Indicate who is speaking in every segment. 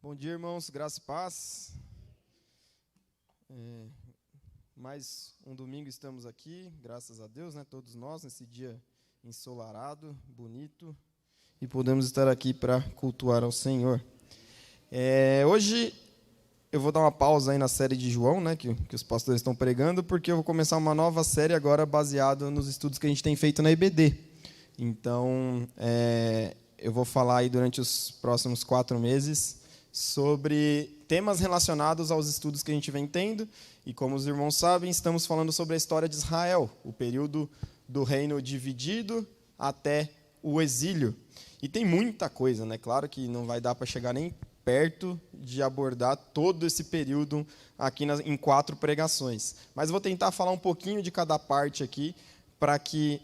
Speaker 1: Bom dia, irmãos, graça e paz. Mais um domingo estamos aqui, graças a Deus, né? Todos nós, nesse dia ensolarado, bonito, e podemos estar aqui para cultuar ao Senhor. Hoje eu vou dar uma pausa aí na série de João, né? Que os pastores estão pregando, porque eu vou começar uma nova série agora baseada nos estudos que a gente tem feito na EBD. Então, eu vou falar aí durante os próximos 4 meses sobre temas relacionados aos estudos que a gente vem tendo. E como os irmãos sabem, estamos falando sobre a história de Israel, o período do reino dividido até o exílio. E tem muita coisa, né? Claro que não vai dar para chegar nem perto de abordar todo esse período aqui em 4 pregações. Mas vou tentar falar um pouquinho de cada parte aqui, para que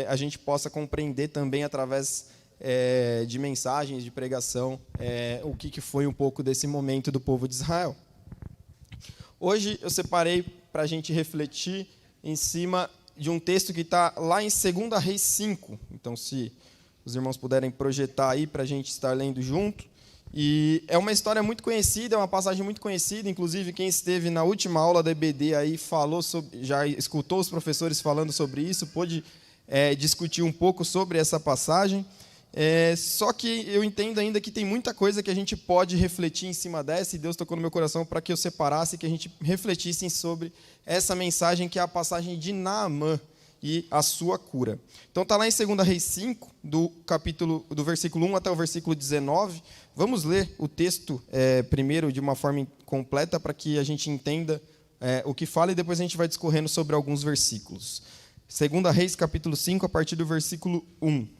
Speaker 1: a gente possa compreender também através de mensagens, de pregação, o que foi um pouco desse momento do povo de Israel. Hoje eu separei para a gente refletir em cima de um texto que está lá em 2 Reis 5. Então, se os irmãos puderem projetar aí para a gente estar lendo junto. E é uma história muito conhecida, é uma passagem muito conhecida. Inclusive, quem esteve na última aula da EBD aí falou sobre, já escutou os professores falando sobre isso, pôde discutir um pouco sobre essa passagem. Só que eu entendo ainda que tem muita coisa que a gente pode refletir em cima dessa, e Deus tocou no meu coração para que eu separasse, que a gente refletisse sobre essa mensagem, que é a passagem de Naamã e a sua cura. Então está lá em 2 Reis 5, do versículo 1 até o versículo 19. Vamos ler o texto primeiro de uma forma completa, para que a gente entenda o que fala, e depois a gente vai discorrendo sobre alguns versículos. 2 Reis, capítulo 5, a partir do versículo 1.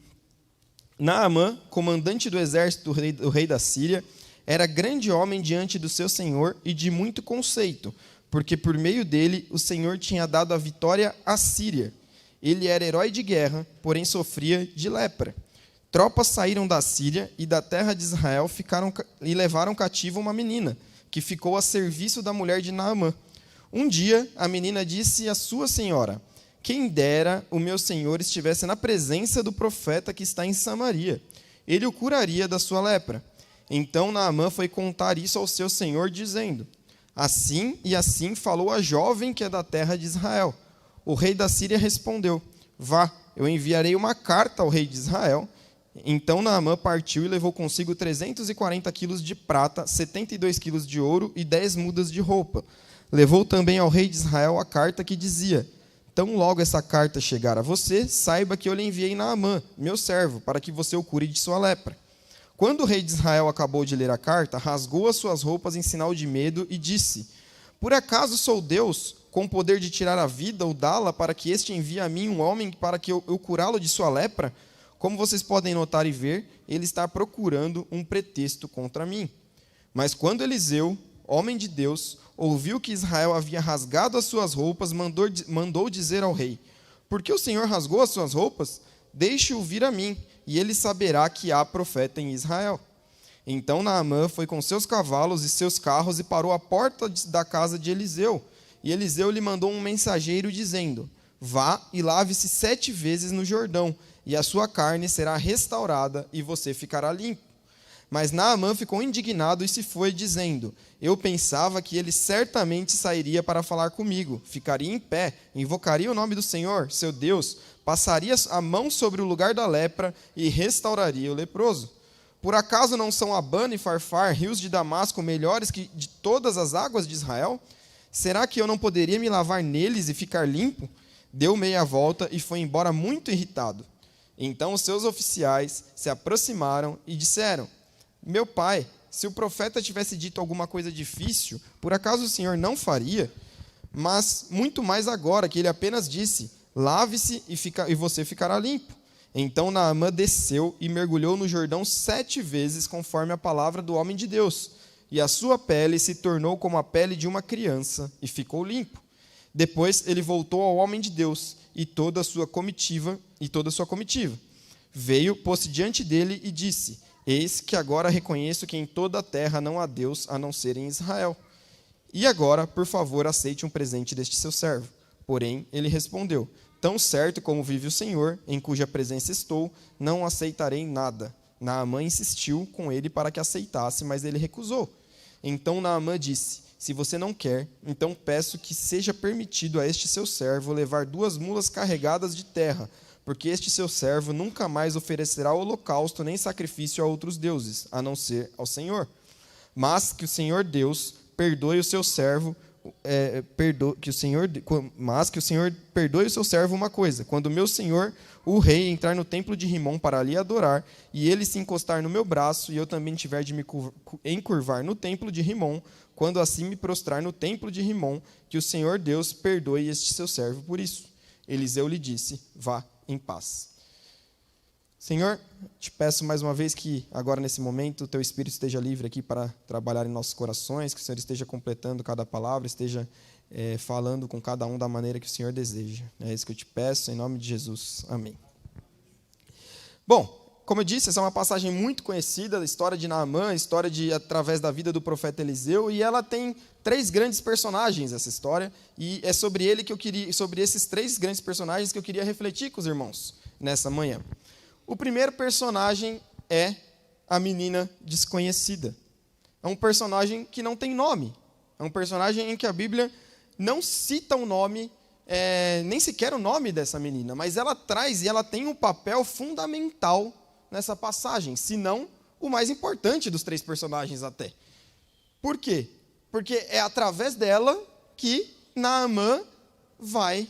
Speaker 1: Naamã, comandante do exército do rei da Síria, era grande homem diante do seu senhor e de muito conceito, porque por meio dele o Senhor tinha dado a vitória à Síria. Ele era herói de guerra, porém sofria de lepra. Tropas saíram da Síria e da terra de Israel e levaram cativa uma menina, que ficou a serviço da mulher de Naamã. Um dia a menina disse à sua senhora: quem dera o meu senhor estivesse na presença do profeta que está em Samaria. Ele o curaria da sua lepra. Então Naamã foi contar isso ao seu senhor, dizendo: assim e assim falou a jovem que é da terra de Israel. O rei da Síria respondeu: vá, eu enviarei uma carta ao rei de Israel. Então Naamã partiu e levou consigo 340 quilos de prata, 72 quilos de ouro e 10 mudas de roupa. Levou também ao rei de Israel a carta que dizia: tão logo essa carta chegar a você, saiba que eu lhe enviei Naamã, meu servo, para que você o cure de sua lepra. Quando o rei de Israel acabou de ler a carta, rasgou as suas roupas em sinal de medo e disse: por acaso sou Deus, com poder de tirar a vida ou dá-la, para que este envie a mim um homem para que eu curá-lo de sua lepra? Como vocês podem notar e ver, ele está procurando um pretexto contra mim. Mas quando Eliseu, homem de Deus, ouviu que Israel havia rasgado as suas roupas, mandou dizer ao rei: por que o Senhor rasgou as suas roupas? Deixe-o vir a mim, e ele saberá que há profeta em Israel. Então Naamã foi com seus cavalos e seus carros e parou à porta da casa de Eliseu. E Eliseu lhe mandou um mensageiro dizendo: vá e lave-se 7 vezes no Jordão, e a sua carne será restaurada e você ficará limpo. Mas Naamã ficou indignado e se foi, dizendo: eu pensava que ele certamente sairia para falar comigo, ficaria em pé, invocaria o nome do Senhor, seu Deus, passaria a mão sobre o lugar da lepra e restauraria o leproso. Por acaso não são Abana e Farfar, rios de Damasco, melhores que de todas as águas de Israel? Será que eu não poderia me lavar neles e ficar limpo? Deu meia volta e foi embora muito irritado. Então os seus oficiais se aproximaram e disseram: meu pai, se o profeta tivesse dito alguma coisa difícil, por acaso o Senhor não faria? Mas muito mais agora que ele apenas disse: lave-se e você ficará limpo. Então Naamã desceu e mergulhou no Jordão 7 vezes, conforme a palavra do homem de Deus. E a sua pele se tornou como a pele de uma criança e ficou limpo. Depois ele voltou ao homem de Deus e toda a sua comitiva. Veio, pôs-se diante dele e disse: eis que agora reconheço que em toda a terra não há Deus a não ser em Israel. E agora, por favor, aceite um presente deste seu servo. Porém, ele respondeu: tão certo como vive o Senhor, em cuja presença estou, não aceitarei nada. Naamã insistiu com ele para que aceitasse, mas ele recusou. Então Naamã disse: se você não quer, então peço que seja permitido a este seu servo levar 2 mulas carregadas de terra, porque este seu servo nunca mais oferecerá holocausto nem sacrifício a outros deuses, a não ser ao Senhor. Mas que o Senhor Deus perdoe o seu servo, mas que o Senhor perdoe o seu servo uma coisa: quando meu senhor, o rei, entrar no templo de Rimom para ali adorar, e ele se encostar no meu braço, e eu também tiver de me encurvar no templo de Rimom, quando assim me prostrar no templo de Rimom, que o Senhor Deus perdoe este seu servo por isso. Eliseu lhe disse: vá em paz. Senhor, te peço mais uma vez que agora nesse momento o teu Espírito esteja livre aqui para trabalhar em nossos corações, que o Senhor esteja completando cada palavra, esteja falando com cada um da maneira que o Senhor deseja. É isso que eu te peço, em nome de Jesus. Amém. Bom, como eu disse, essa é uma passagem muito conhecida, a história de Naamã, a história através da vida do profeta Eliseu, e ela tem 3 grandes personagens, essa história, e é sobre esses 3 grandes personagens que eu queria refletir com os irmãos nessa manhã. O primeiro personagem é a menina desconhecida. É um personagem que não tem nome. É um personagem em que a Bíblia não cita o nome, nem sequer o nome dessa menina, mas ela traz e ela tem um papel fundamental nessa passagem, se não o mais importante dos 3 personagens até. Por quê? Porque é através dela que Naamã vai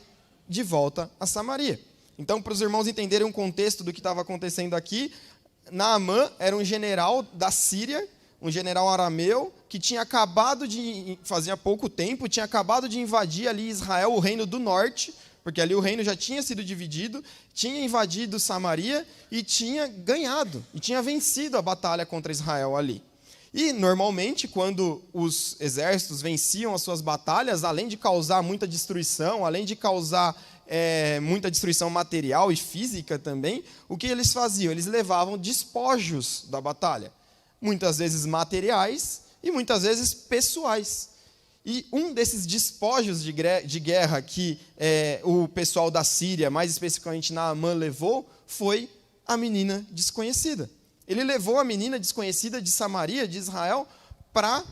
Speaker 1: de volta a Samaria. Então, para os irmãos entenderem o contexto do que estava acontecendo aqui, Naamã era um general da Síria, um general arameu, que tinha acabado fazia pouco tempo, tinha acabado de invadir ali Israel, o reino do norte, porque ali o reino já tinha sido dividido, tinha invadido Samaria e tinha ganhado, e tinha vencido a batalha contra Israel ali. E, normalmente, quando os exércitos venciam as suas batalhas, além de causar muita destruição, além de causar muita destruição material e física também, o que eles faziam? Eles levavam despojos da batalha, muitas vezes materiais e muitas vezes pessoais. E um desses despojos de guerra que o pessoal da Síria, mais especificamente Naamã, levou, foi a menina desconhecida. Ele levou a menina desconhecida de Samaria, de Israel, para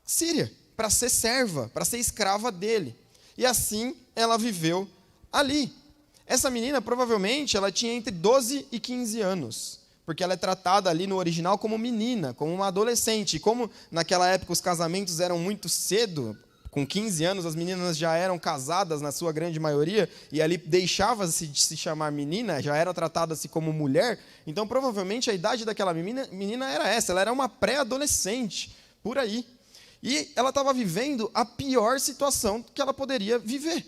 Speaker 1: Síria, para ser serva, para ser escrava dele. E assim ela viveu ali. Essa menina, provavelmente, ela tinha entre 12 e 15 anos, porque ela é tratada ali no original como menina, como uma adolescente. E como naquela época os casamentos eram muito cedo, com 15 anos as meninas já eram casadas, na sua grande maioria, e ali deixava-se de se chamar menina, já era tratada-se como mulher, então provavelmente a idade daquela menina era essa, ela era uma pré-adolescente, por aí. E ela estava vivendo a pior situação que ela poderia viver.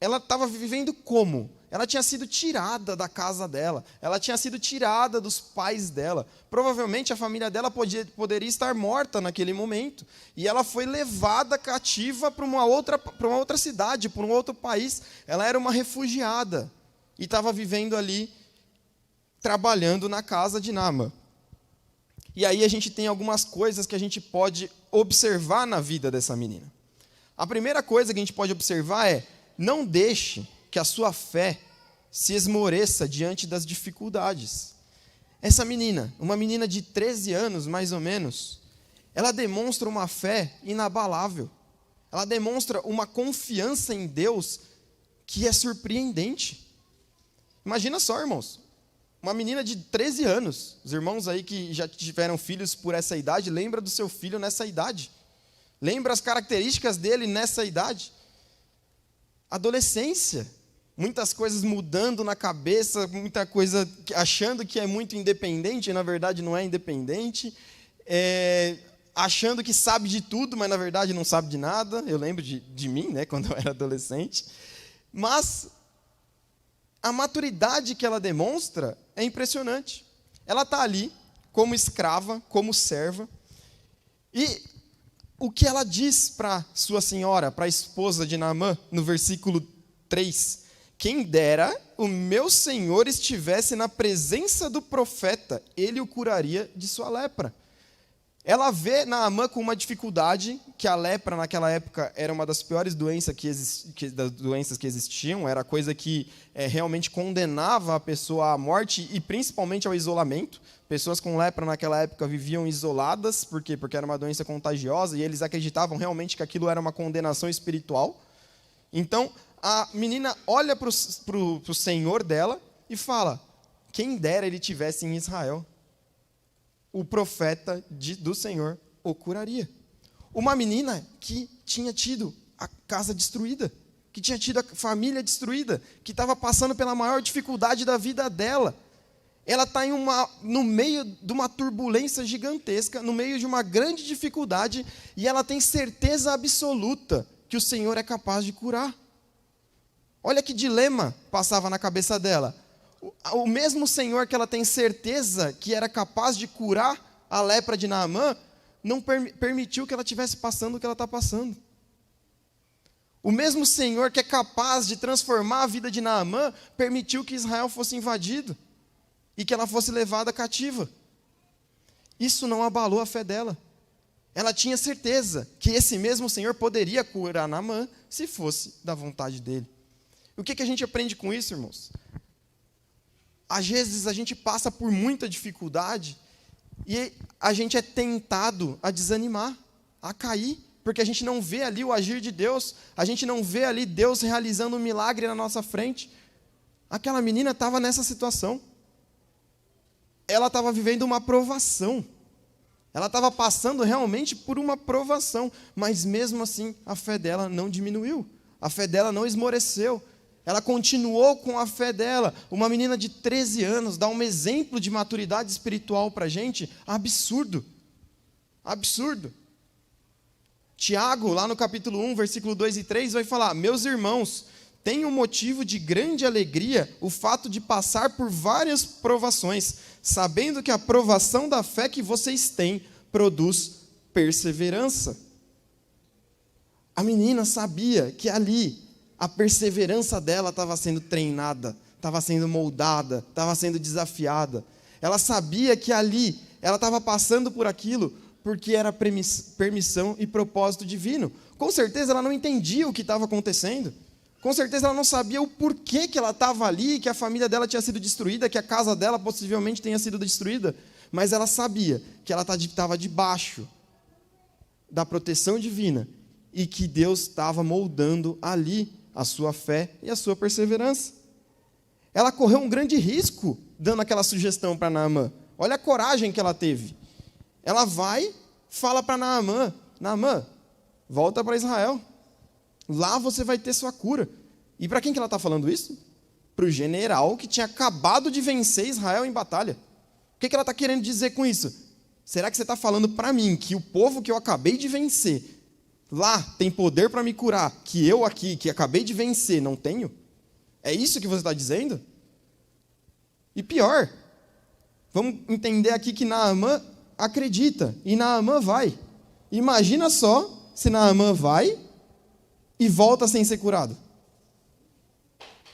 Speaker 1: Ela estava vivendo como? Ela tinha sido tirada da casa dela, ela tinha sido tirada dos pais dela. Provavelmente a família dela poderia estar morta naquele momento. E ela foi levada cativa para uma outra cidade, para um outro país. Ela era uma refugiada e estava vivendo ali, trabalhando na casa de Naamã. E aí a gente tem algumas coisas que a gente pode observar na vida dessa menina. A primeira coisa que a gente pode observar é: não deixe que a sua fé se esmoreça diante das dificuldades. Essa menina, uma menina de 13 anos, mais ou menos, ela demonstra uma fé inabalável. Ela demonstra uma confiança em Deus que é surpreendente. Imagina só, irmãos, uma menina de 13 anos. Os irmãos aí que já tiveram filhos por essa idade, lembra do seu filho nessa idade. Lembra as características dele nessa idade. Adolescência, muitas coisas mudando na cabeça, muita coisa achando que é muito independente, e na verdade não é independente, achando que sabe de tudo, mas na verdade não sabe de nada. Eu lembro de mim, né, quando eu era adolescente. Mas a maturidade que ela demonstra é impressionante. Ela está ali como escrava, como serva, e o que ela diz para sua senhora, para a esposa de Naamã, no versículo 3: quem dera o meu senhor estivesse na presença do profeta, ele o curaria de sua lepra. Ela vê Naamã com uma dificuldade, que a lepra naquela época era uma das piores doenças que existiam, era coisa que realmente condenava a pessoa à morte e principalmente ao isolamento. Pessoas com lepra naquela época viviam isoladas, por quê? Porque era uma doença contagiosa e eles acreditavam realmente que aquilo era uma condenação espiritual. Então, a menina olha para o senhor dela e fala: quem dera ele tivesse em Israel. O profeta do Senhor o curaria. Uma menina que tinha tido a casa destruída, que tinha tido a família destruída, que estava passando pela maior dificuldade da vida dela. Ela está no meio de uma turbulência gigantesca, no meio de uma grande dificuldade, e ela tem certeza absoluta que o Senhor é capaz de curar. Olha que dilema passava na cabeça dela. O mesmo Senhor que ela tem certeza que era capaz de curar a lepra de Naamã, não permitiu que ela estivesse passando o que ela está passando. O mesmo Senhor que é capaz de transformar a vida de Naamã, permitiu que Israel fosse invadido e que ela fosse levada cativa. Isso não abalou a fé dela. Ela tinha certeza que esse mesmo Senhor poderia curar Naamã se fosse da vontade dele. O que a gente aprende com isso, irmãos? Às vezes a gente passa por muita dificuldade e a gente é tentado a desanimar, a cair, porque a gente não vê ali o agir de Deus, a gente não vê ali Deus realizando um milagre na nossa frente. Aquela menina estava nessa situação. Ela estava vivendo uma provação. Ela estava passando realmente por uma provação, mas mesmo assim a fé dela não diminuiu, a fé dela não esmoreceu. Ela continuou com a fé dela. Uma menina de 13 anos dá um exemplo de maturidade espiritual para a gente absurdo. Absurdo. Tiago, lá no capítulo 1, versículo 2 e 3, vai falar: meus irmãos, tem um motivo de grande alegria o fato de passar por várias provações, sabendo que a provação da fé que vocês têm produz perseverança. A menina sabia que ali a perseverança dela estava sendo treinada, estava sendo moldada, estava sendo desafiada. Ela sabia que ali ela estava passando por aquilo porque era permissão e propósito divino. Com certeza ela não entendia o que estava acontecendo. Com certeza ela não sabia o porquê que ela estava ali, que a família dela tinha sido destruída, que a casa dela possivelmente tenha sido destruída. Mas ela sabia que ela estava debaixo da proteção divina e que Deus estava moldando ali a sua fé e a sua perseverança. Ela correu um grande risco dando aquela sugestão para Naamã. Olha a coragem que ela teve. Ela vai, fala para Naamã: Naamã, volta para Israel. Lá você vai ter sua cura. E para quem que ela está falando isso? Para o general que tinha acabado de vencer Israel em batalha. O que ela está querendo dizer com isso? Será que você está falando para mim que o povo que eu acabei de vencer lá tem poder para me curar, que eu aqui, que acabei de vencer, não tenho? É isso que você está dizendo? E pior, vamos entender aqui que Naamã acredita, e Naamã vai. Imagina só se Naamã vai e volta sem ser curado.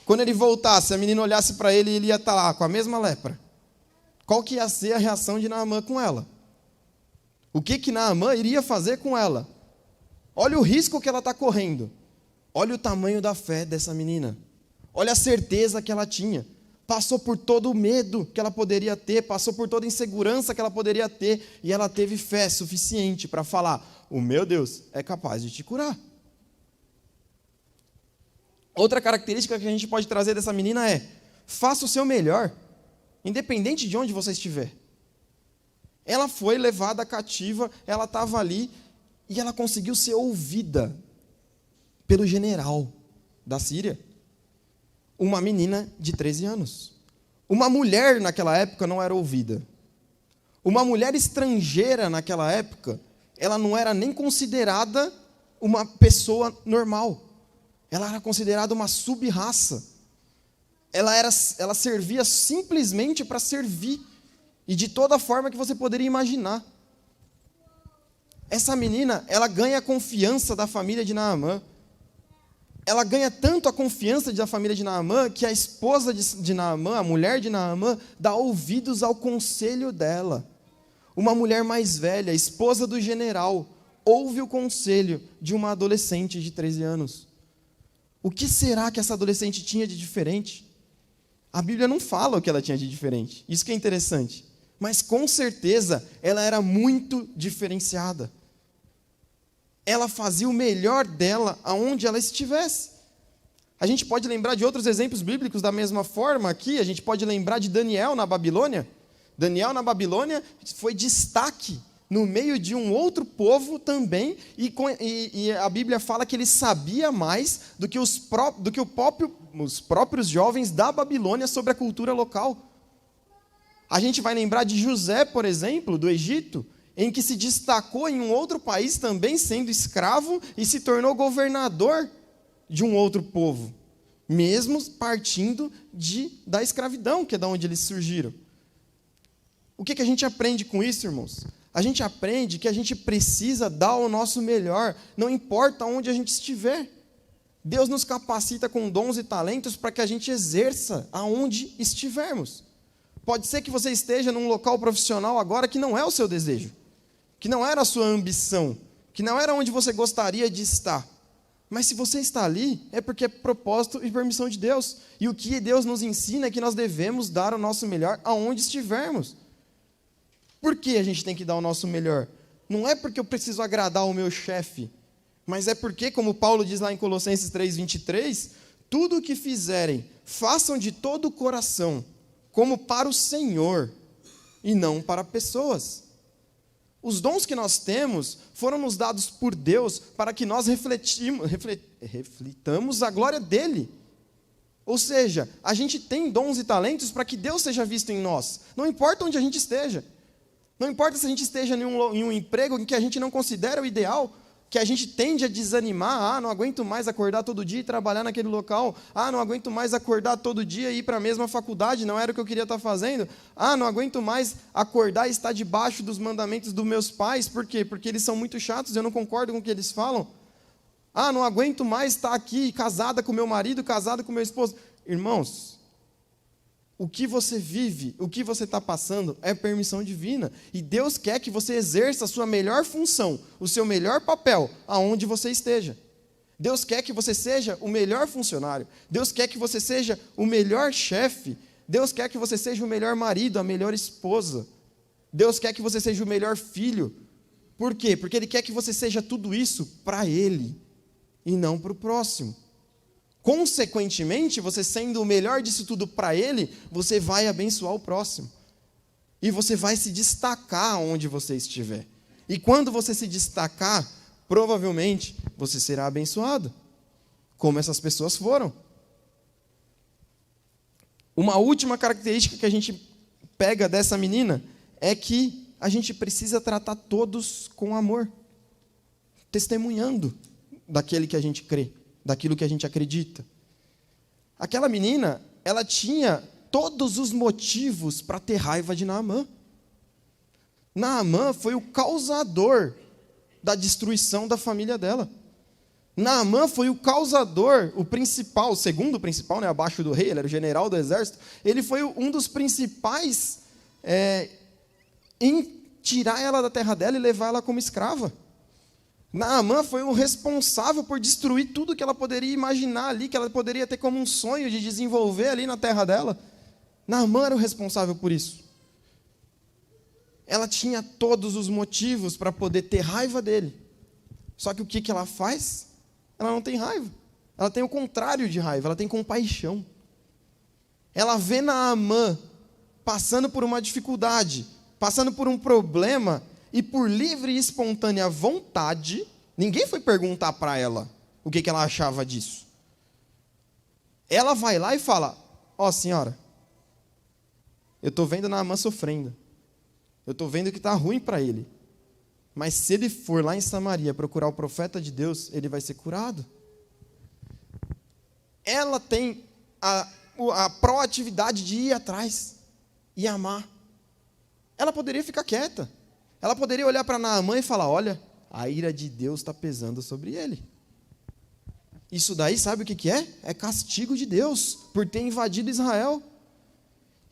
Speaker 1: Quando ele voltasse, a menina olhasse para ele e ele ia estar lá com a mesma lepra. Qual que ia ser a reação de Naamã com ela? O que Naamã iria fazer com ela? Olha o risco que ela está correndo. Olha o tamanho da fé dessa menina. Olha a certeza que ela tinha. Passou por todo o medo que ela poderia ter, passou por toda a insegurança que ela poderia ter, e ela teve fé suficiente para falar: o meu Deus é capaz de te curar. Outra característica que a gente pode trazer dessa menina é: faça o seu melhor, independente de onde você estiver. Ela foi levada cativa, ela estava ali, e ela conseguiu ser ouvida pelo general da Síria. Uma menina de 13 anos. Uma mulher naquela época não era ouvida. Uma mulher estrangeira naquela época, ela não era nem considerada uma pessoa normal. Ela era considerada uma sub-raça. Ela servia simplesmente para servir. E de toda forma que você poderia imaginar. Essa menina, ela ganha a confiança da família de Naamã. Ela ganha tanto a confiança da família de Naamã, que a esposa de Naamã, a mulher de Naamã, dá ouvidos ao conselho dela. uma mulher mais velha, esposa do general, ouve o conselho de uma adolescente de 13 anos. O que será que essa adolescente tinha de diferente? A Bíblia não fala o que ela tinha de diferente. Isso que é interessante. Mas com certeza ela era muito diferenciada. Ela fazia o melhor dela aonde ela estivesse. A gente pode lembrar de outros exemplos bíblicos da mesma forma aqui. A gente pode lembrar de Daniel na Babilônia. Daniel na Babilônia foi destaque no meio de um outro povo também, e a Bíblia fala que ele sabia mais do que os próprios jovens da Babilônia sobre a cultura local. A gente vai lembrar de José, por exemplo, do Egito, em que se destacou em um outro país também sendo escravo e se tornou governador de um outro povo, mesmo partindo da escravidão, que é da onde eles surgiram. O que a gente aprende com isso, irmãos? A gente aprende que a gente precisa dar o nosso melhor, não importa onde a gente estiver. Deus nos capacita com dons e talentos para que a gente exerça aonde estivermos. Pode ser que você esteja num local profissional agora que não é o seu desejo, que não era a sua ambição, que não era onde você gostaria de estar. Mas se você está ali, é porque é propósito e permissão de Deus. E o que Deus nos ensina é que nós devemos dar o nosso melhor aonde estivermos. Por que a gente tem que dar o nosso melhor? Não é porque eu preciso agradar o meu chefe, mas é porque, como Paulo diz lá em Colossenses 3:23, tudo o que fizerem, façam de todo o coração, como para o Senhor, e não para pessoas. Os dons que nós temos foram nos dados por Deus para que nós reflitamos a glória dEle. Ou seja, a gente tem dons e talentos para que Deus seja visto em nós, não importa onde a gente esteja. Não importa se a gente esteja em um emprego em que a gente não considera o ideal, que a gente tende a desanimar, não aguento mais acordar todo dia e trabalhar naquele local, não aguento mais acordar todo dia e ir para a mesma faculdade, não era o que eu queria estar fazendo, não aguento mais acordar e estar debaixo dos mandamentos dos meus pais, por quê? Porque eles são muito chatos, eu não concordo com o que eles falam, não aguento mais estar aqui casada com meu marido, casada com meu esposo. Irmãos, o que você vive, o que você está passando é permissão divina. E Deus quer que você exerça a sua melhor função, o seu melhor papel, aonde você esteja. Deus quer que você seja o melhor funcionário. Deus quer que você seja o melhor chefe. Deus quer que você seja o melhor marido, a melhor esposa. Deus quer que você seja o melhor filho. Por quê? Porque Ele quer que você seja tudo isso para Ele e não para o próximo. Consequentemente, você sendo o melhor disso tudo para Ele, você vai abençoar o próximo. E você vai se destacar onde você estiver. E quando você se destacar, provavelmente você será abençoado, como essas pessoas foram. Uma última característica que a gente pega dessa menina é que a gente precisa tratar todos com amor, testemunhando daquele que a gente crê, daquilo que a gente acredita. Aquela menina, ela tinha todos os motivos para ter raiva de Naamã. Naamã foi o causador da destruição da família dela. Naamã foi o causador, o principal, o segundo principal, abaixo do rei, ele era o general do exército, ele foi um dos principais em tirar ela da terra dela e levar ela como escrava. Naamã foi o responsável por destruir tudo que ela poderia imaginar ali, que ela poderia ter como um sonho de desenvolver ali na terra dela. Naamã era o responsável por isso. Ela tinha todos os motivos para poder ter raiva dele. Só que o que ela faz? Ela não tem raiva. Ela tem o contrário de raiva, ela tem compaixão. Ela vê Naamã passando por uma dificuldade, passando por um problema, e por livre e espontânea vontade, ninguém foi perguntar para ela o que ela achava disso. Ela vai lá e fala: senhora, eu estou vendo Naamã sofrendo, eu estou vendo que está ruim para ele, mas se ele for lá em Samaria procurar o profeta de Deus, ele vai ser curado. Ela tem a proatividade de ir atrás e amar. Ela poderia ficar quieta. Ela poderia olhar para Naamã e falar: olha, a ira de Deus está pesando sobre ele. Isso daí, sabe o que é? É castigo de Deus por ter invadido Israel.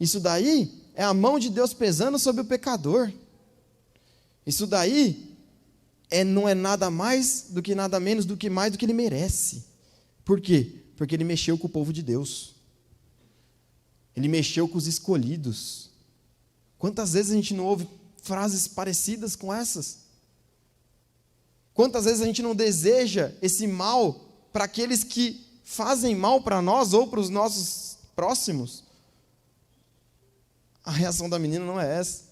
Speaker 1: Isso daí é a mão de Deus pesando sobre o pecador. Isso daí não é nada mais do que nada menos do que mais do que ele merece. Por quê? Porque ele mexeu com o povo de Deus. Ele mexeu com os escolhidos. Quantas vezes a gente não ouve frases parecidas com essas? Quantas vezes a gente não deseja esse mal para aqueles que fazem mal para nós ou para os nossos próximos? A reação da menina não é essa.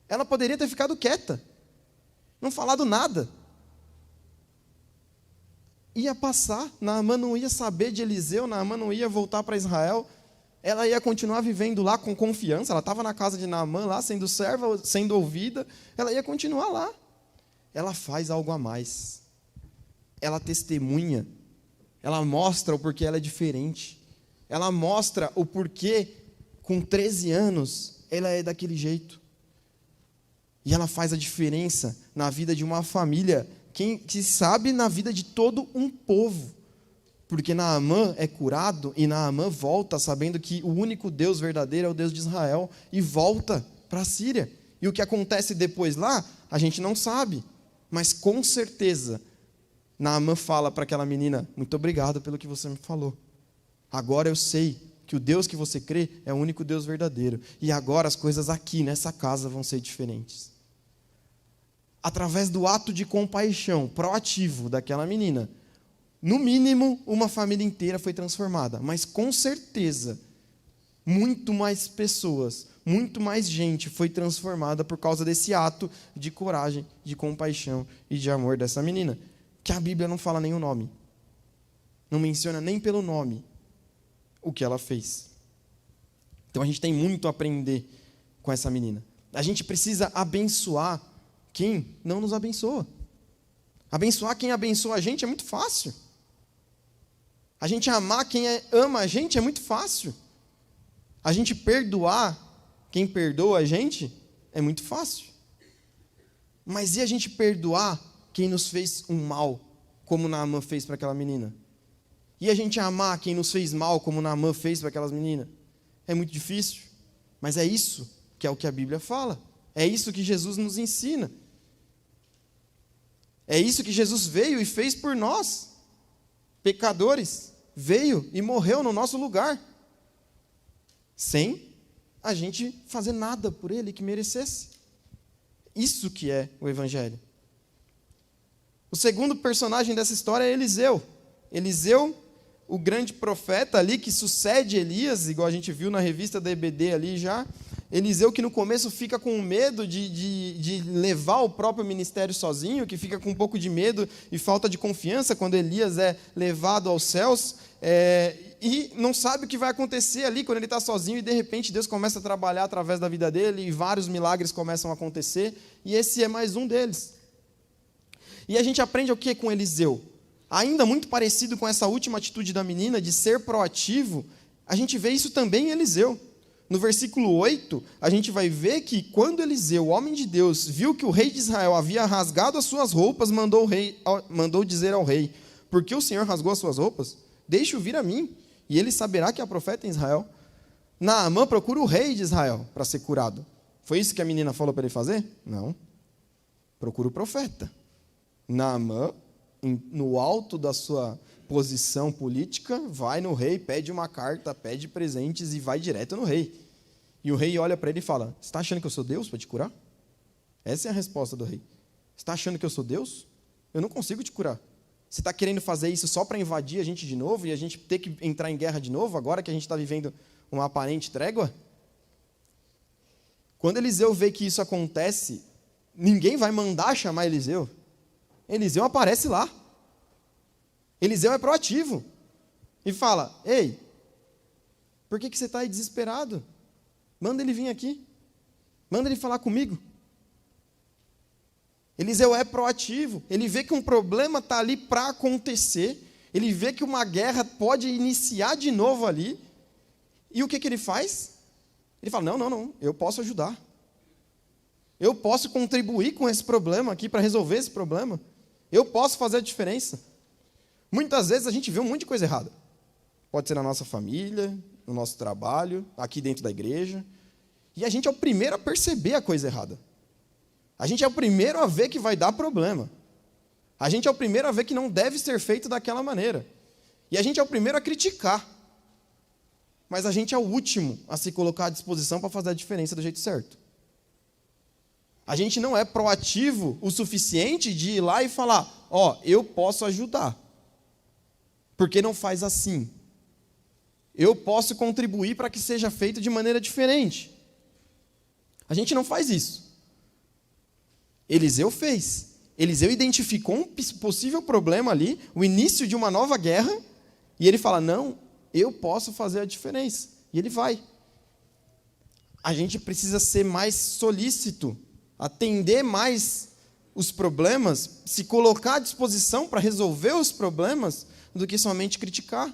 Speaker 1: Ela poderia ter ficado quieta, não falado nada. Ia passar, Naamã não ia saber de Eliseu, Naamã não ia voltar para Israel, ela ia continuar vivendo lá com confiança, ela estava na casa de Naamã lá, sendo serva, sendo ouvida, ela ia continuar lá. Ela faz algo a mais, ela testemunha, ela mostra o porquê ela é diferente, ela mostra o porquê, com 13 anos, ela é daquele jeito. E ela faz a diferença na vida de uma família, que sabe na vida de todo um povo. Porque Naamã é curado e Naamã volta sabendo que o único Deus verdadeiro é o Deus de Israel e volta para a Síria. E o que acontece depois lá, a gente não sabe. Mas com certeza, Naamã fala para aquela menina: muito obrigado pelo que você me falou. Agora eu sei que o Deus que você crê é o único Deus verdadeiro. E agora as coisas aqui nessa casa vão ser diferentes. Através do ato de compaixão proativo daquela menina, no mínimo, uma família inteira foi transformada. Mas com certeza, muito mais pessoas, muito mais gente foi transformada por causa desse ato de coragem, de compaixão e de amor dessa menina. Que a Bíblia não fala nem o nome. Não menciona nem pelo nome o que ela fez. Então a gente tem muito a aprender com essa menina. A gente precisa abençoar quem não nos abençoa. Abençoar quem abençoa a gente é muito fácil. A gente amar quem ama a gente é muito fácil. A gente perdoar quem perdoa a gente é muito fácil. Mas e a gente perdoar quem nos fez um mal, como Naamã fez para aquela menina? E a gente amar quem nos fez mal, como Naamã fez para aquelas meninas? É muito difícil. Mas é isso que é o que a Bíblia fala. É isso que Jesus nos ensina. É isso que Jesus veio e fez por nós, pecadores. Veio e morreu no nosso lugar, sem a gente fazer nada por ele que merecesse. Isso que é o Evangelho. O segundo personagem dessa história é Eliseu. Eliseu, o grande profeta ali que sucede Elias, igual a gente viu na revista da EBD ali já. Eliseu que no começo fica com medo de levar o próprio ministério sozinho, que fica com um pouco de medo e falta de confiança quando Elias é levado aos céus, e não sabe o que vai acontecer ali quando ele está sozinho e de repente Deus começa a trabalhar através da vida dele e vários milagres começam a acontecer, e esse é mais um deles. E a gente aprende o que com Eliseu? Ainda muito parecido com essa última atitude da menina de ser proativo, a gente vê isso também em Eliseu. No versículo 8, a gente vai ver que quando Eliseu, o homem de Deus, viu que o rei de Israel havia rasgado as suas roupas, mandou dizer ao rei: por que o Senhor rasgou as suas roupas? Deixe-o vir a mim, e ele saberá que há profeta em Israel. Naamã procura o rei de Israel para ser curado. Foi isso que a menina falou para ele fazer? Não. Procura o profeta. Naamã, no alto da sua posição política, vai no rei, pede uma carta, pede presentes e vai direto no rei. E o rei olha para ele e fala: você está achando que eu sou Deus para te curar? Essa é a resposta do rei. Você está achando que eu sou Deus? Eu não consigo te curar. Você está querendo fazer isso só para invadir a gente de novo e a gente ter que entrar em guerra de novo, agora que a gente está vivendo uma aparente trégua? Quando Eliseu vê que isso acontece, ninguém vai mandar chamar Eliseu. Eliseu aparece lá. Eliseu é proativo e fala: ei, por que você está aí desesperado? Manda ele vir aqui, manda ele falar comigo. Eliseu é proativo, ele vê que um problema está ali para acontecer, ele vê que uma guerra pode iniciar de novo ali, e o que ele faz? Ele fala: não, eu posso ajudar, eu posso contribuir com esse problema aqui para resolver esse problema, eu posso fazer a diferença. Muitas vezes a gente vê um monte de coisa errada. Pode ser na nossa família, no nosso trabalho, aqui dentro da igreja. E a gente é o primeiro a perceber a coisa errada. A gente é o primeiro a ver que vai dar problema. A gente é o primeiro a ver que não deve ser feito daquela maneira. E a gente é o primeiro a criticar. Mas a gente é o último a se colocar à disposição para fazer a diferença do jeito certo. A gente não é proativo o suficiente de ir lá e falar, eu posso ajudar. Porque não faz assim. Eu posso contribuir para que seja feito de maneira diferente. A gente não faz isso. Eliseu fez. Eliseu identificou um possível problema ali, o início de uma nova guerra, e ele fala, não, eu posso fazer a diferença. E ele vai. A gente precisa ser mais solícito, atender mais os problemas, se colocar à disposição para resolver os problemas, do que somente criticar.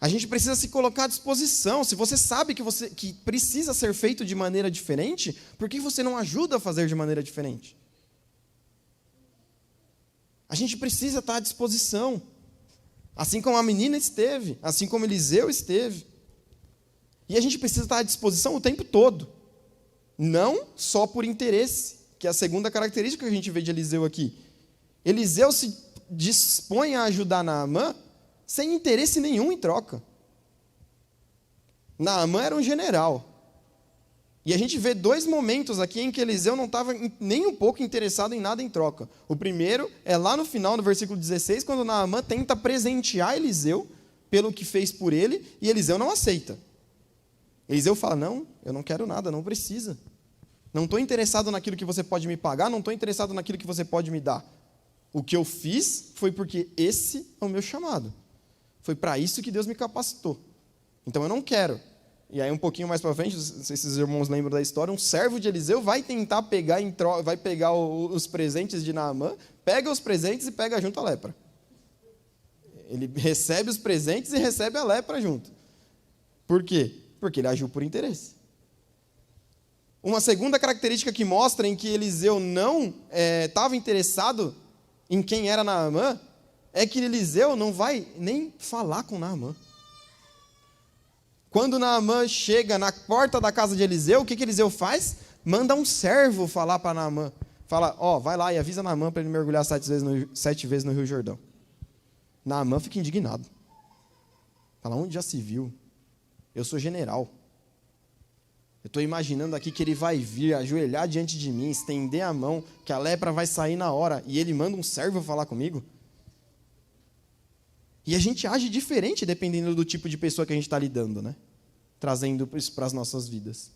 Speaker 1: A gente precisa se colocar à disposição. Se você sabe que precisa ser feito de maneira diferente, por que você não ajuda a fazer de maneira diferente? A gente precisa estar à disposição. Assim como a menina esteve, assim como Eliseu esteve. E a gente precisa estar à disposição o tempo todo. Não só por interesse, que é a segunda característica que a gente vê de Eliseu aqui. Eliseu se dispõe a ajudar Naamã sem interesse nenhum em troca. Naamã era um general. E a gente vê dois momentos aqui em que Eliseu não estava nem um pouco interessado em nada em troca. O primeiro é lá no final, no versículo 16, quando Naamã tenta presentear Eliseu pelo que fez por ele, e Eliseu não aceita. Eliseu fala, não, eu não quero nada, não precisa. Não estou interessado naquilo que você pode me pagar, não estou interessado naquilo que você pode me dar. O que eu fiz foi porque esse é o meu chamado. Foi para isso que Deus me capacitou. Então eu não quero. E aí um pouquinho mais para frente, não sei se os irmãos lembram da história, um servo de Eliseu vai tentar pegar, vai pegar os presentes de Naamã, pega os presentes e pega junto a lepra. Ele recebe os presentes e recebe a lepra junto. Por quê? Porque ele agiu por interesse. Uma segunda característica que mostra em que Eliseu não estava interessado em quem era Naamã, é que Eliseu não vai nem falar com Naamã. Quando Naamã chega na porta da casa de Eliseu, o que Eliseu faz? Manda um servo falar para Naamã. Fala, vai lá e avisa Naamã para ele mergulhar 7 vezes no Rio Jordão. Naamã fica indignado. Fala, onde já se viu? Eu sou general. Eu estou imaginando aqui que ele vai vir, ajoelhar diante de mim, estender a mão, que a lepra vai sair na hora, e ele manda um servo falar comigo? E a gente age diferente dependendo do tipo de pessoa que a gente está lidando, né? Trazendo isso para as nossas vidas.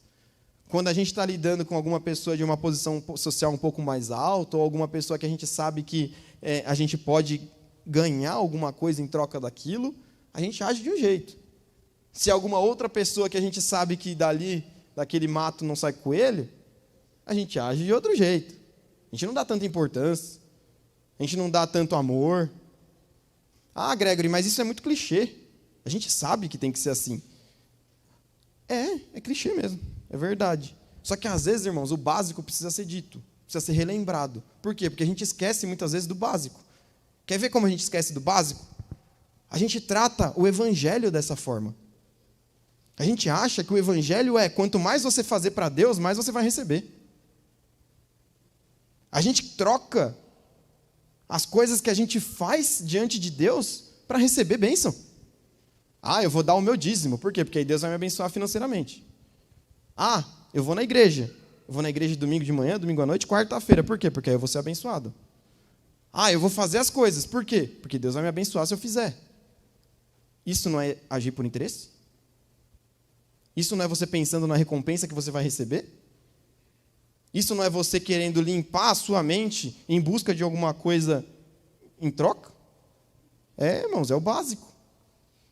Speaker 1: Quando a gente está lidando com alguma pessoa de uma posição social um pouco mais alta, ou alguma pessoa que a gente sabe que a gente pode ganhar alguma coisa em troca daquilo, a gente age de um jeito. Se alguma outra pessoa que a gente sabe que daquele mato não sai coelho, a gente age de outro jeito. A gente não dá tanta importância, a gente não dá tanto amor. Ah, Gregory, mas isso é muito clichê. A gente sabe que tem que ser assim. É clichê mesmo, é verdade. Só que às vezes, irmãos, o básico precisa ser dito, precisa ser relembrado. Por quê? Porque a gente esquece muitas vezes do básico. Quer ver como a gente esquece do básico? A gente trata o evangelho dessa forma. A gente acha que o evangelho quanto mais você fazer para Deus, mais você vai receber. A gente troca as coisas que a gente faz diante de Deus para receber bênção. Eu vou dar o meu dízimo. Por quê? Porque aí Deus vai me abençoar financeiramente. Eu vou na igreja. Eu vou na igreja domingo de manhã, domingo à noite, quarta-feira. Por quê? Porque aí eu vou ser abençoado. Eu vou fazer as coisas. Por quê? Porque Deus vai me abençoar se eu fizer. Isso não é agir por interesse? Isso não é você pensando na recompensa que você vai receber? Isso não é você querendo limpar a sua mente em busca de alguma coisa em troca? Irmãos, é o básico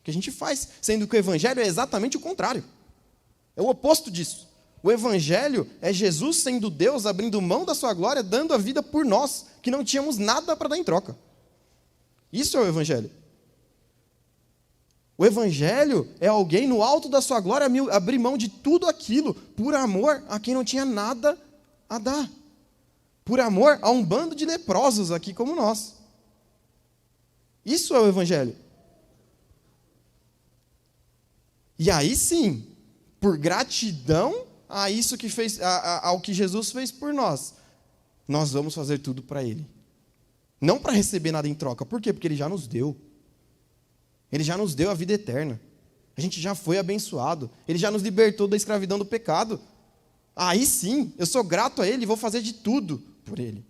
Speaker 1: que a gente faz, sendo que o evangelho é exatamente o contrário. É o oposto disso. O evangelho é Jesus sendo Deus, abrindo mão da sua glória, dando a vida por nós, que não tínhamos nada para dar em troca. Isso é o evangelho. O evangelho é alguém no alto da sua glória abrir mão de tudo aquilo por amor a quem não tinha nada a dar. Por amor a um bando de leprosos aqui como nós. Isso é o evangelho. E aí sim, por gratidão a isso que fez, ao que Jesus fez por nós, nós vamos fazer tudo para Ele. Não para receber nada em troca. Por quê? Porque Ele já nos deu. Ele já nos deu a vida eterna. A gente já foi abençoado. Ele já nos libertou da escravidão do pecado. Aí sim, eu sou grato a Ele e vou fazer de tudo por Ele.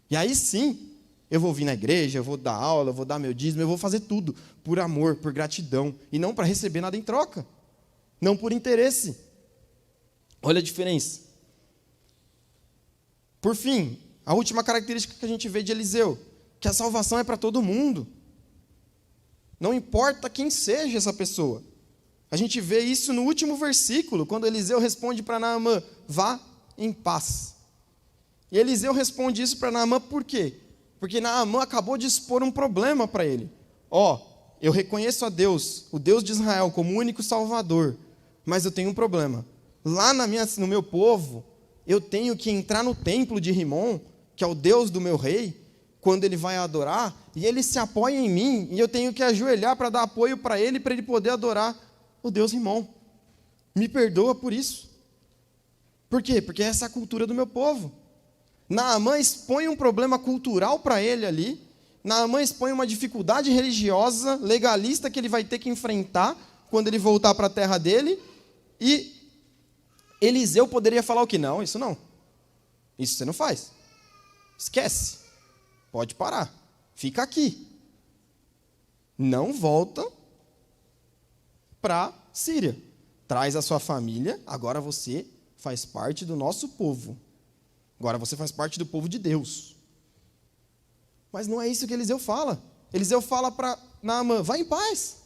Speaker 1: E aí sim, eu vou vir na igreja, eu vou dar aula, eu vou dar meu dízimo, eu vou fazer tudo por amor, por gratidão. E não para receber nada em troca. Não por interesse. Olha a diferença. Por fim, a última característica que a gente vê de Eliseu, que a salvação é para todo mundo. Não importa quem seja essa pessoa. A gente vê isso no último versículo, quando Eliseu responde para Naamã, vá em paz. E Eliseu responde isso para Naamã por quê? Porque Naamã acabou de expor um problema para ele. Eu reconheço a Deus, o Deus de Israel, como o único Salvador, mas eu tenho um problema. Lá no meu povo, eu tenho que entrar no templo de Rimon, que é o Deus do meu rei, quando ele vai adorar, e ele se apoia em mim, e eu tenho que ajoelhar para dar apoio para ele poder adorar o Deus Rimon. Me perdoa por isso. Por quê? Porque essa é a cultura do meu povo. Naamã expõe um problema cultural para ele ali, Naamã expõe uma dificuldade religiosa, legalista, que ele vai ter que enfrentar quando ele voltar para a terra dele, e Eliseu poderia falar o que? Não, isso não. Isso você não faz. Esquece. Pode parar. Fica aqui. Não volta para Síria. Traz a sua família, agora você faz parte do nosso povo. Agora você faz parte do povo de Deus. Mas não é isso que Eliseu fala. Eliseu fala para Naamã, vai em paz.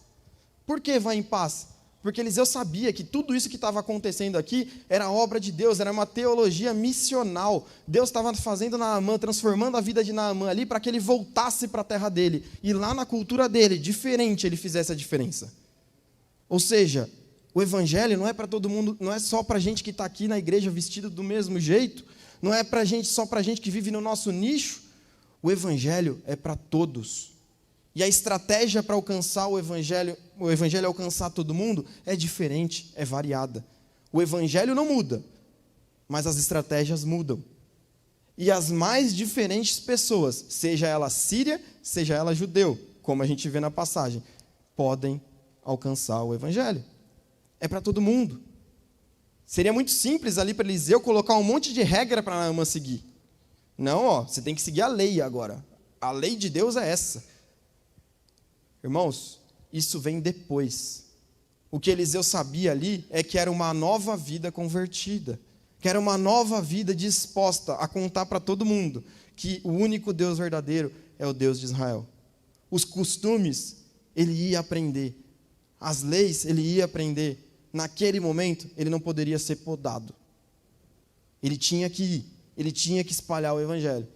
Speaker 1: Por que vai em paz? Porque Eliseu sabia que tudo isso que estava acontecendo aqui era obra de Deus, era uma teologia missional. Deus estava fazendo Naamã, transformando a vida de Naamã ali para que ele voltasse para a terra dele. E lá na cultura dele, diferente, ele fizesse a diferença. Ou seja, o evangelho não é para todo mundo, não é só para gente que está aqui na igreja vestido do mesmo jeito, não é só para gente que vive no nosso nicho. O evangelho é para todos. E a estratégia para alcançar o evangelho alcançar todo mundo é diferente, é variada. O evangelho não muda, mas as estratégias mudam. E as mais diferentes pessoas, seja ela síria, seja ela judeu, como a gente vê na passagem, podem alcançar o evangelho. É para todo mundo. Seria muito simples ali para Eliseu colocar um monte de regra para Naamã seguir. Não, você tem que seguir a lei agora. A lei de Deus é essa. Irmãos, isso vem depois. O que Eliseu sabia ali é que era uma nova vida convertida, que era uma nova vida disposta a contar para todo mundo que o único Deus verdadeiro é o Deus de Israel. Os costumes, ele ia aprender. As leis, ele ia aprender. Naquele momento, ele não poderia ser podado. Ele tinha que ir, ele tinha que espalhar o evangelho.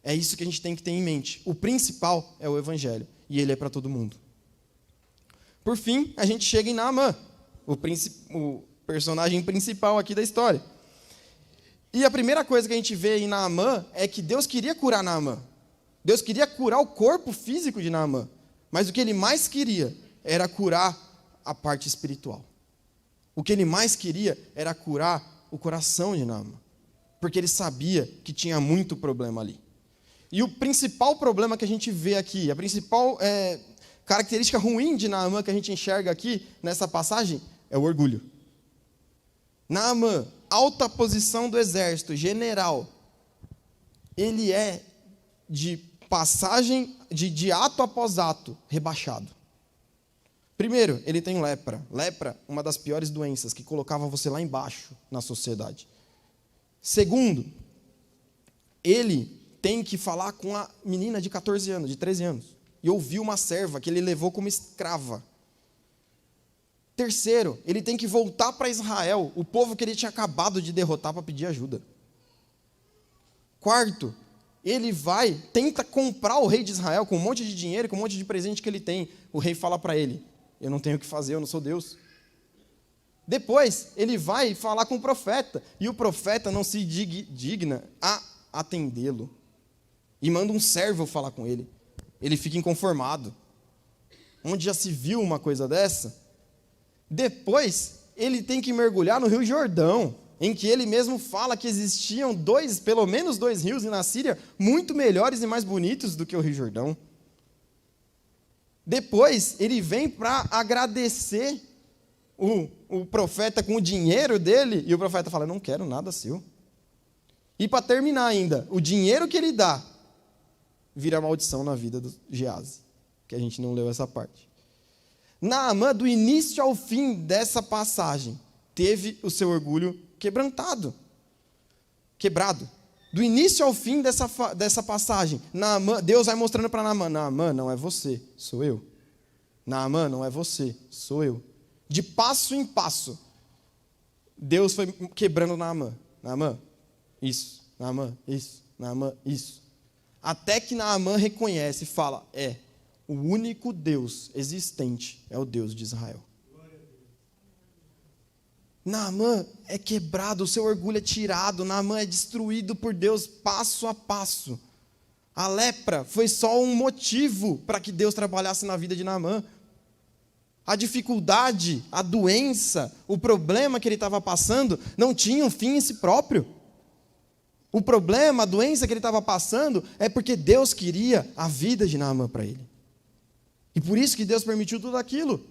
Speaker 1: É isso que a gente tem que ter em mente. O principal é o evangelho. E ele é para todo mundo. Por fim, a gente chega em Naamã, o personagem principal aqui da história. E a primeira coisa que a gente vê em Naamã é que Deus queria curar Naamã. Deus queria curar o corpo físico de Naamã. Mas o que ele mais queria era curar a parte espiritual. O que ele mais queria era curar o coração de Naamã. Porque ele sabia que tinha muito problema ali. E o principal problema que a gente vê aqui, a principal característica ruim de Naamã que a gente enxerga aqui nessa passagem é o orgulho. Naamã, alta posição do exército, general, ele é de passagem, de ato após ato, rebaixado. Primeiro, ele tem lepra. Lepra, uma das piores doenças que colocava você lá embaixo na sociedade. Segundo, ele tem que falar com a menina de 14 anos, de 13 anos, e ouvir uma serva que ele levou como escrava. Terceiro, ele tem que voltar para Israel, o povo que ele tinha acabado de derrotar para pedir ajuda. Quarto, ele tenta comprar o rei de Israel com um monte de dinheiro, com um monte de presente que ele tem. O rei fala para ele, eu não tenho o que fazer, eu não sou Deus. Depois, ele vai falar com o profeta, e o profeta não se digna a atendê-lo. E manda um servo falar com ele. Ele fica inconformado. Onde já se viu uma coisa dessa? Depois, ele tem que mergulhar no Rio Jordão, em que ele mesmo fala que existiam pelo menos dois rios na Síria muito melhores e mais bonitos do que o Rio Jordão. Depois, ele vem para agradecer o profeta com o dinheiro dele, e o profeta fala, não quero nada seu. E para terminar ainda, o dinheiro que ele dá vira maldição na vida do Geazi, que a gente não leu essa parte. Naamã, do início ao fim dessa passagem, teve o seu orgulho quebrado. Do início ao fim dessa passagem, Naamã, Deus vai mostrando para Naamã, Naamã, não é você, sou eu. Naamã, não é você, sou eu. De passo em passo, Deus foi quebrando Naamã. Naamã, isso. Naamã, isso. Naamã, isso. Até que Naamã reconhece e fala, o único Deus existente é o Deus de Israel. Naamã é quebrado, o seu orgulho é tirado, Naamã é destruído por Deus passo a passo. A lepra foi só um motivo para que Deus trabalhasse na vida de Naamã. A dificuldade, a doença, o problema que ele estava passando não tinha um fim em si próprio. O problema, a doença que ele estava passando é porque Deus queria a vida de Naamã para ele. E por isso que Deus permitiu tudo aquilo.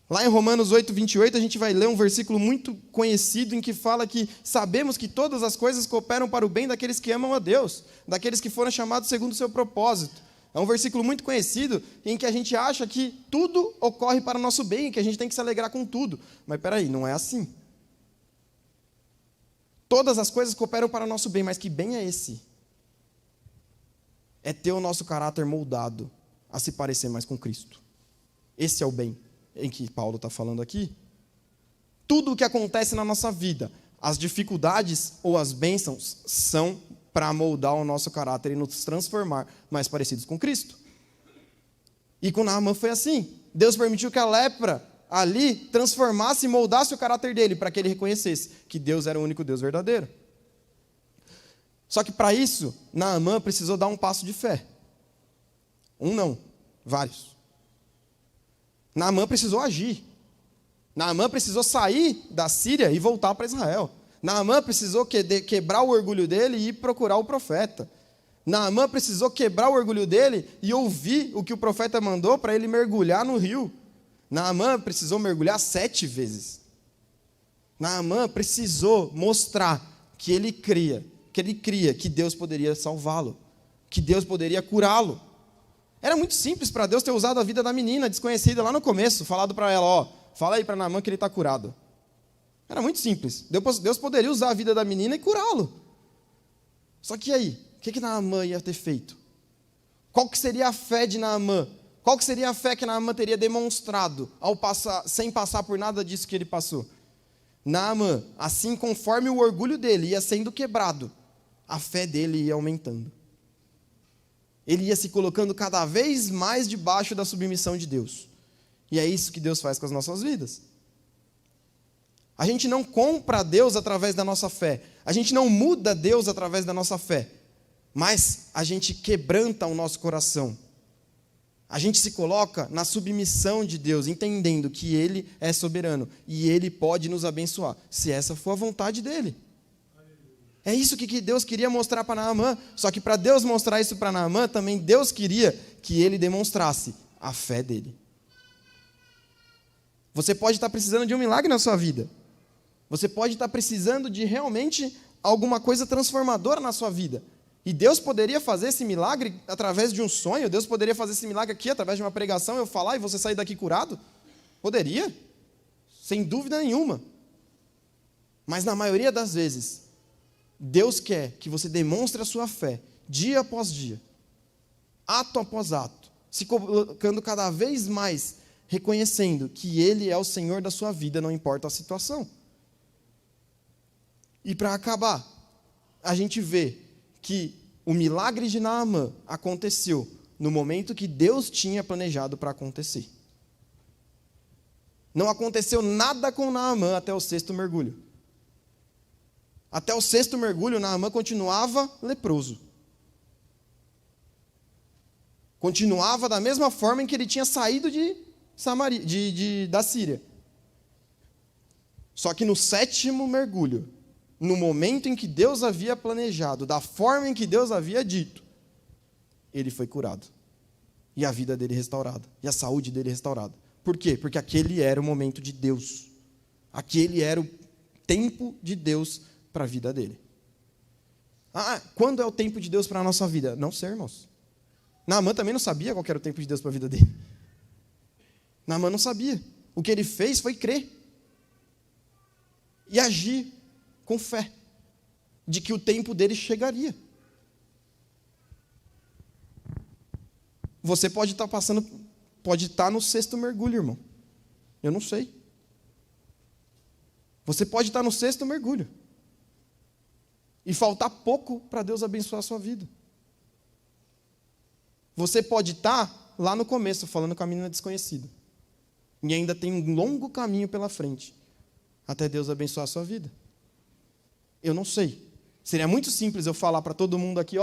Speaker 1: Lá em Romanos 8, 28, a gente vai ler um versículo muito conhecido em que fala que sabemos que todas as coisas cooperam para o bem daqueles que amam a Deus, daqueles que foram chamados segundo o seu propósito. É um versículo muito conhecido em que a gente acha que tudo ocorre para o nosso bem, que a gente tem que se alegrar com tudo. Mas peraí, não é assim. Todas as coisas cooperam para o nosso bem, mas que bem é esse? É ter o nosso caráter moldado a se parecer mais com Cristo. Esse é o bem em que Paulo está falando aqui. Tudo o que acontece na nossa vida, as dificuldades ou as bênçãos, são para moldar o nosso caráter e nos transformar mais parecidos com Cristo. E com Naamã foi assim. Deus permitiu que a lepra ali transformasse e moldasse o caráter dele, para que ele reconhecesse que Deus era o único Deus verdadeiro. Só que para isso, Naamã precisou dar um passo de fé. Um não, vários. Naamã precisou agir. Naamã precisou sair da Síria e voltar para Israel. Naamã precisou quebrar o orgulho dele e ir procurar o profeta. Naamã precisou quebrar o orgulho dele e ouvir o que o profeta mandou para ele mergulhar no rio. Naamã precisou mergulhar 7 vezes. Naamã precisou mostrar que ele cria que Deus poderia salvá-lo, que Deus poderia curá-lo. Era muito simples para Deus ter usado a vida da menina desconhecida lá no começo, falado para ela, fala aí para Naamã que ele está curado. Era muito simples. Deus poderia usar a vida da menina e curá-lo. Só que aí, o que Naamã ia ter feito? Qual que seria a fé de Naamã? Qual que seria a fé que Naamã teria demonstrado sem passar por nada disso que ele passou? Naamã, assim conforme o orgulho dele ia sendo quebrado, a fé dele ia aumentando. Ele ia se colocando cada vez mais debaixo da submissão de Deus. E é isso que Deus faz com as nossas vidas. A gente não compra Deus através da nossa fé. A gente não muda Deus através da nossa fé. Mas a gente quebranta o nosso coração. A gente se coloca na submissão de Deus, entendendo que Ele é soberano e Ele pode nos abençoar, se essa for a vontade dEle. É isso que Deus queria mostrar para Naamã. Só que para Deus mostrar isso para Naamã, também Deus queria que ele demonstrasse a fé dele. Você pode estar precisando de um milagre na sua vida. Você pode estar precisando de realmente alguma coisa transformadora na sua vida. E Deus poderia fazer esse milagre através de um sonho. Deus poderia fazer esse milagre aqui através de uma pregação, eu falar e você sair daqui curado. Poderia, sem dúvida nenhuma. Mas na maioria das vezes, Deus quer que você demonstre a sua fé, dia após dia, ato após ato, se colocando cada vez mais, reconhecendo que Ele é o Senhor da sua vida, não importa a situação. E para acabar, a gente vê que o milagre de Naamã aconteceu no momento que Deus tinha planejado para acontecer. Não aconteceu nada com Naamã até o 6º mergulho. Até o 6º mergulho, Naamã continuava leproso. Continuava da mesma forma em que ele tinha saído da Síria. Só que no 7º mergulho, no momento em que Deus havia planejado, da forma em que Deus havia dito, ele foi curado. E a vida dele restaurada. E a saúde dele restaurada. Por quê? Porque aquele era o momento de Deus. Aquele era o tempo de Deus para a vida dele. Quando é o tempo de Deus para a nossa vida? Não sei, irmãos. Naamã também não sabia qual era o tempo de Deus para a vida dele. Naamã não sabia. O que ele fez foi crer. E agir com fé. De que o tempo dele chegaria. Você pode estar pode estar no 6º mergulho, irmão. Eu não sei. Você pode estar no 6º mergulho. E faltar pouco para Deus abençoar a sua vida. Você pode estar lá no começo, falando com a menina desconhecida. E ainda tem um longo caminho pela frente, até Deus abençoar a sua vida. Eu não sei. Seria muito simples eu falar para todo mundo aqui,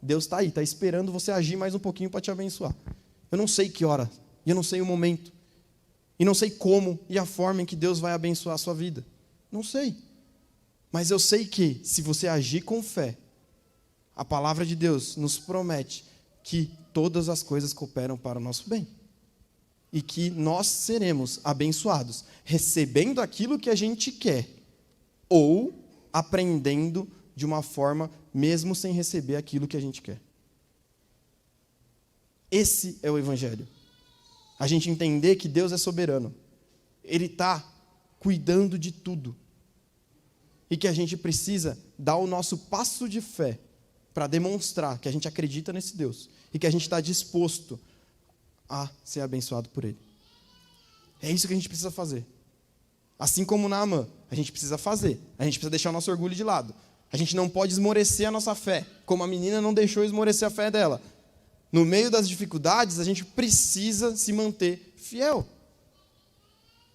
Speaker 1: Deus está aí, está esperando você agir mais um pouquinho para te abençoar. Eu não sei que hora, e eu não sei o momento, e não sei como e a forma em que Deus vai abençoar a sua vida. Não sei. Mas eu sei que, se você agir com fé, a palavra de Deus nos promete que todas as coisas cooperam para o nosso bem. E que nós seremos abençoados, recebendo aquilo que a gente quer, ou aprendendo de uma forma, mesmo sem receber aquilo que a gente quer. Esse é o Evangelho. A gente entender que Deus é soberano. Ele está cuidando de tudo. E que a gente precisa dar o nosso passo de fé para demonstrar que a gente acredita nesse Deus. E que a gente está disposto a ser abençoado por Ele. É isso que a gente precisa fazer. Assim como Naamã, a gente precisa fazer. A gente precisa deixar o nosso orgulho de lado. A gente não pode esmorecer a nossa fé, como a menina não deixou esmorecer a fé dela. No meio das dificuldades, a gente precisa se manter fiel.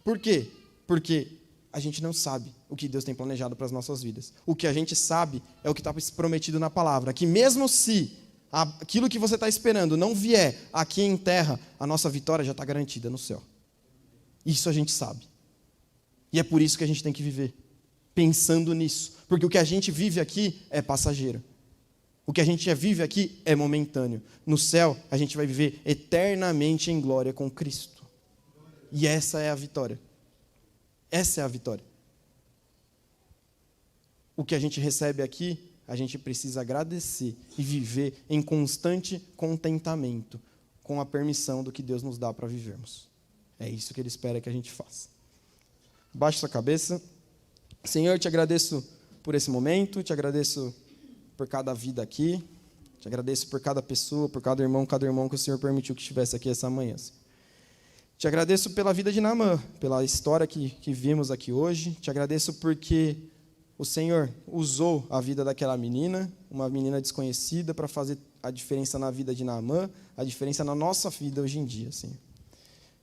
Speaker 1: Por quê? Porque a gente não sabe o que Deus tem planejado para as nossas vidas. O que a gente sabe é o que está prometido na palavra. Que mesmo se aquilo que você está esperando não vier aqui em terra, a nossa vitória já está garantida no céu. Isso a gente sabe. E é por isso que a gente tem que viver. Pensando nisso. Porque o que a gente vive aqui é passageiro. O que a gente vive aqui é momentâneo. No céu, a gente vai viver eternamente em glória com Cristo. E essa é a vitória. Essa é a vitória. O que a gente recebe aqui, a gente precisa agradecer e viver em constante contentamento com a permissão do que Deus nos dá para vivermos. É isso que Ele espera que a gente faça. Baixe sua cabeça. Senhor, te agradeço por esse momento, te agradeço por cada vida aqui, te agradeço por cada pessoa, por cada irmão que o Senhor permitiu que estivesse aqui essa manhã. Te agradeço pela vida de Naamã, pela história que vimos aqui hoje, te agradeço porque o Senhor usou a vida daquela menina, uma menina desconhecida, para fazer a diferença na vida de Naamã, a diferença na nossa vida hoje em dia, Senhor.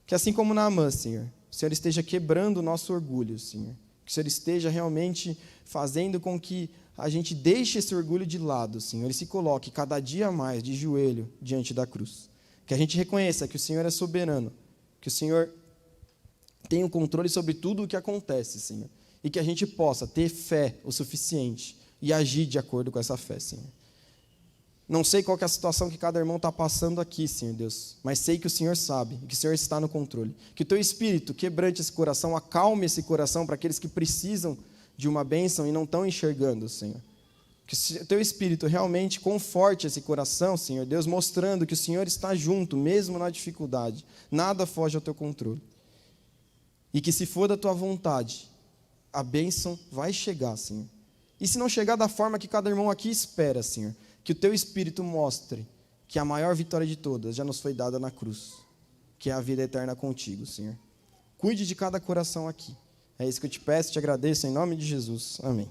Speaker 1: Que assim como Naamã, Senhor, o Senhor esteja quebrando o nosso orgulho, Senhor. Que o Senhor esteja realmente fazendo com que a gente deixe esse orgulho de lado, Senhor, e se coloque cada dia mais de joelho diante da cruz. Que a gente reconheça que o Senhor é soberano, que o Senhor tem o controle sobre tudo o que acontece, Senhor. E que a gente possa ter fé o suficiente e agir de acordo com essa fé, Senhor. Não sei qual que é a situação que cada irmão está passando aqui, Senhor Deus, mas sei que o Senhor sabe, que o Senhor está no controle. Que o Teu Espírito quebrante esse coração, acalme esse coração para aqueles que precisam de uma bênção e não estão enxergando, Senhor. Que o Teu Espírito realmente conforte esse coração, Senhor Deus, mostrando que o Senhor está junto, mesmo na dificuldade. Nada foge ao Teu controle. E que se for da Tua vontade, a bênção vai chegar, Senhor. E se não chegar da forma que cada irmão aqui espera, Senhor, que o Teu Espírito mostre que a maior vitória de todas já nos foi dada na cruz, que é a vida eterna contigo, Senhor. Cuide de cada coração aqui. É isso que eu te peço, te agradeço, em nome de Jesus. Amém.